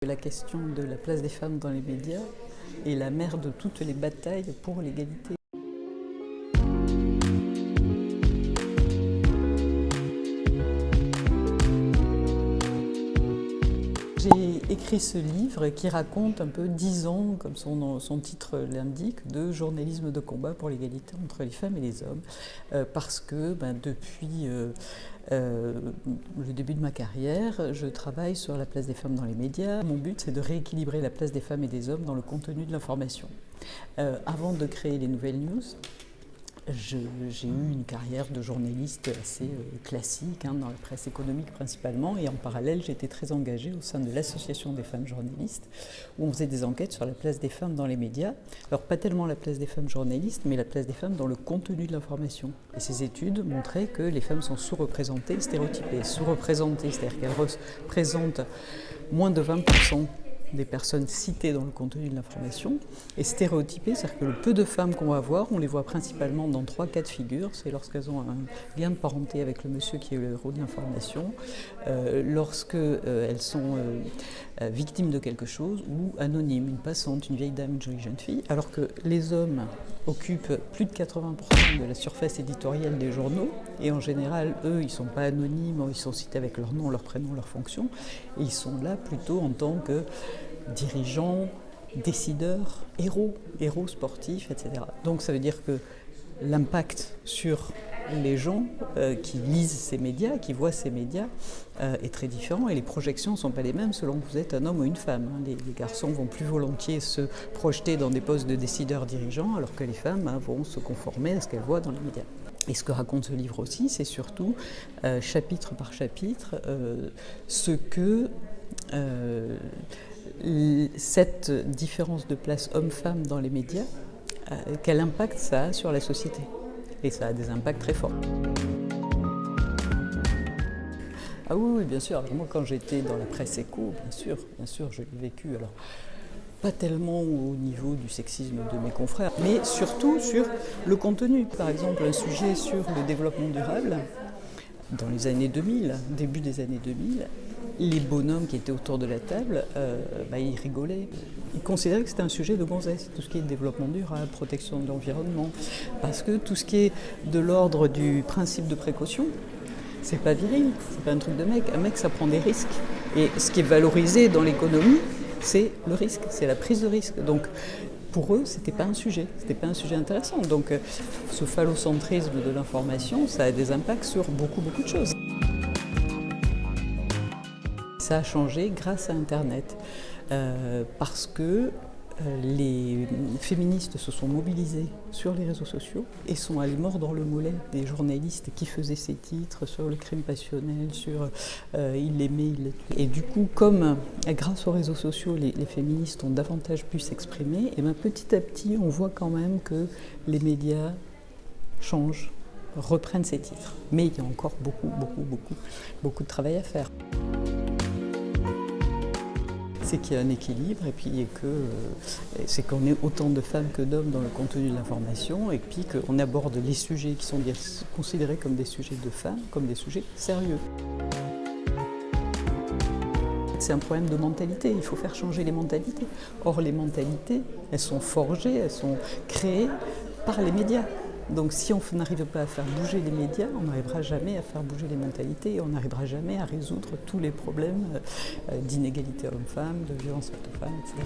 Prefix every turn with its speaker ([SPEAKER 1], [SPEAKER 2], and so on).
[SPEAKER 1] La question de la place des femmes dans les médias est la mère de toutes les batailles pour l'égalité. J'ai écrit ce livre qui raconte un peu 10 ans, comme son titre l'indique, de journalisme de combat pour l'égalité entre les femmes et les hommes. Parce que depuis le début de ma carrière, je travaille sur la place des femmes dans les médias. Mon but, c'est de rééquilibrer la place des femmes et des hommes dans le contenu de l'information. Avant de créer les nouvelles news, j'ai eu une carrière de journaliste assez classique, dans la presse économique principalement, et en parallèle j'étais très engagée au sein de l'Association des femmes journalistes, où on faisait des enquêtes sur la place des femmes dans les médias. Alors pas tellement la place des femmes journalistes, mais la place des femmes dans le contenu de l'information. Et ces études montraient que les femmes sont sous-représentées, stéréotypées. Sous-représentées, c'est-à-dire qu'elles représentent moins de 20% des personnes citées dans le contenu de l'information, et stéréotypées, c'est-à-dire que le peu de femmes qu'on va voir, on les voit principalement dans 3 cas de figure. C'est lorsqu'elles ont un lien de parenté avec le monsieur qui est le héros de l'information, lorsqu'elles sont victimes de quelque chose, ou anonymes, une passante, une vieille dame, une jolie jeune fille, alors que les hommes occupent plus de 80% de la surface éditoriale des journaux, et en général, eux, ils ne sont pas anonymes, ils sont cités avec leur nom, leur prénom, leur fonction, et ils sont là plutôt en tant que dirigeants, décideurs, héros sportifs, etc. Donc ça veut dire que l'impact sur les gens qui lisent ces médias, qui voient ces médias, est très différent, et les projections ne sont pas les mêmes selon que vous êtes un homme ou une femme. Les garçons vont plus volontiers se projeter dans des postes de décideurs dirigeants, alors que les femmes vont se conformer à ce qu'elles voient dans les médias. Et ce que raconte ce livre aussi, c'est surtout, chapitre par chapitre, ce que cette différence de place homme-femme dans les médias, quel impact ça a sur la société. Et ça a des impacts très forts. Ah oui, bien sûr. Alors moi, quand j'étais dans la presse éco, bien sûr, je l'ai vécu. Alors, pas tellement au niveau du sexisme de mes confrères, mais surtout sur le contenu. Par exemple, un sujet sur le développement durable, dans les années 2000, début des années 2000, les bonhommes qui étaient autour de la table, ils rigolaient. Ils considéraient que c'était un sujet de gonzesse, tout ce qui est développement durable, protection de l'environnement, parce que tout ce qui est de l'ordre du principe de précaution, c'est pas viril, c'est pas un truc de mec. Un mec, ça prend des risques. Et ce qui est valorisé dans l'économie, c'est le risque, c'est la prise de risque. Donc, pour eux, c'était pas un sujet intéressant. Donc, ce phallocentrisme de l'information, ça a des impacts sur beaucoup de choses. Ça a changé grâce à Internet, parce que les féministes se sont mobilisées sur les réseaux sociaux et sont allées mordre le mollet des journalistes qui faisaient ces titres sur le crime passionnel, sur il l'aimait, il l'a tué. Et du coup, comme grâce aux réseaux sociaux, les féministes ont davantage pu s'exprimer, et petit à petit, on voit quand même que les médias changent, reprennent ces titres. Mais il y a encore beaucoup de travail à faire. C'est qu'il y a un équilibre, et puis c'est qu'on est autant de femmes que d'hommes dans le contenu de l'information, et puis qu'on aborde les sujets qui sont considérés comme des sujets de femmes, comme des sujets sérieux. C'est un problème de mentalité, il faut faire changer les mentalités. Or, les mentalités, elles sont forgées, elles sont créées par les médias. Donc si on n'arrive pas à faire bouger les médias, on n'arrivera jamais à faire bouger les mentalités, et on n'arrivera jamais à résoudre tous les problèmes d'inégalité homme-femme, de violence faite aux femmes, etc.